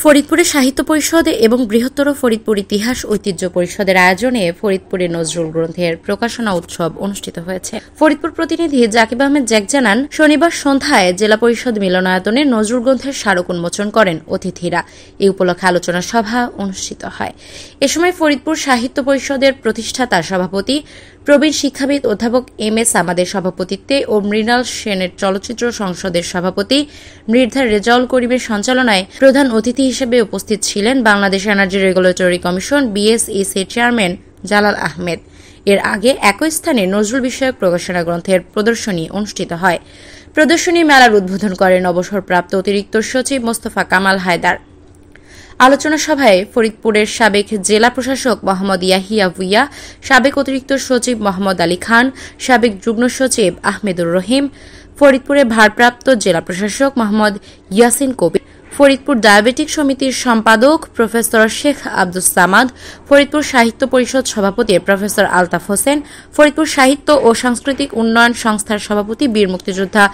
ফরিদপুরে সাহিত্য পরিষদ এবং বৃহত্তর ফরিদপুর ইতিহাস ঐতিহ্য পরিষদের আয়োজনে ফরিদপুরে নজরুল গ্রন্থের প্রকাশনা উৎসব অনুষ্ঠিত হয়েছে। ফরিদপুর প্রতিনিধি জাকিব আহমেদ জ্যাক জানান, শনিবার সন্ধ্যায় জেলা পরিষদ মিলনায়তনে নজরুল গ্রন্থের স্মারক উন্মোচন করেন অতিথিরা। এই উপলক্ষে আলোচনা সভা অনুষ্ঠিত হয়। এ সময় ফরিদপুর সাহিত্য পরিষদের প্রতিষ্ঠাতা সভাপতি প্রবীণ শিক্ষাবিদ অধ্যাপক এম.এস. আমাদের সভাপতিত্বে ও মৃণাল সেনের চলচ্চিত্র সংসদের সভাপতি মৃধার রেজাউল করিমের সঞ্চালনায় প্রধান অতিথি হিসেবে উপস্থিত ছিলেন Bangladesh energy regulatory commission BSEC chairman Jalal Ahmed. এর আগে একই স্থানে নজরুল বিষয়ক প্রকাশনা গ্রন্থের প্রদর্শনী অনুষ্ঠিত হয়। প্রদর্শনী মেলার উদ্বোধন করেন অবসরপ্রাপ্ত অতিরিক্ত সচিব মোস্তফা কামাল হায়দার। আলোচনা সভায় ফরিদপুরের সাবেক জেলা প্রশাসক মোহাম্মদ ইয়াহিয়া ভুইয়া, সাবেক অতিরিক্ত সচিব মোহাম্মদ আলী খান, সাবেক যুগ্ম সচিব আহমেদুর রহিম, ফরিদপুরের ভারপ্রাপ্ত জেলা প্রশাসক মোহাম্মদ ইয়াসিন কবির, ফরিদপুর ডায়াবেটিক সমিতির সম্পাদক প্রফেসর শেখ আব্দুস সামাদ, ফরিদপুর সাহিত্য পরিষদ সভাপতি প্রফেসর আলতাফ হোসেন, ফরিদপুর সাহিত্য ও সাংস্কৃতিক উন্নয়ন সংস্থার সভাপতি বীর মুক্তিযোদ্ধা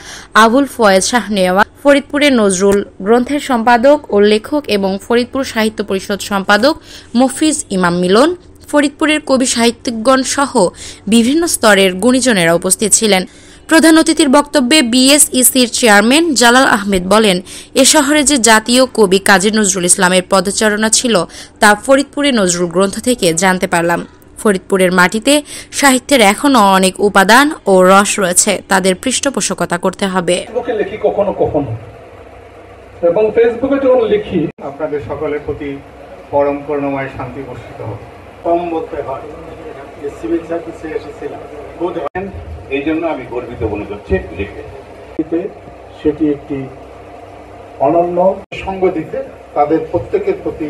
আবুল ফয়েজ শাহনেওয়া, ফরিদপুরের নজরুল গ্রন্থের সম্পাদক ও লেখক এবং ফরিদপুর সাহিত্য পরিষদ সম্পাদক মফিজ ইমাম মিলন, ফরিদপুরের কবি সাহিত্যিকগণ সহ বিভিন্ন স্তরের গুণীজনেরা উপস্থিত ছিলেন। প্রধান অতিথির বক্তব্যে BSECর চেয়ারম্যান জালাল আহমেদ বলেন, এ শহরে যে জাতীয় কবি কাজী নজরুল ইসলামের পদচারণা ছিল তা ফরিদপুরে নজরুল গ্রন্থ থেকে জানতে পারলাম। ফরিদপুরের মাটিতে সাহিত্যের এখনও অনেক উপাদান ও রস রয়েছে, তাদের পৃষ্ঠপোষকতা করতে হবে। লিখি কখনো কখনো এবং ফেসবুকে যখন লিখি, আপনাদের সকলের প্রতি পরম করুণাময় শান্তি বর্ষিত হোক। কম বলতে হয়, সিভিল সার্ভিসে এসেছিলাম, এই জন্য আমি গর্বিত মনে করছি লিখে। সেটি একটি অনন্য সঙ্গ দিতে তাদের প্রত্যেকের প্রতি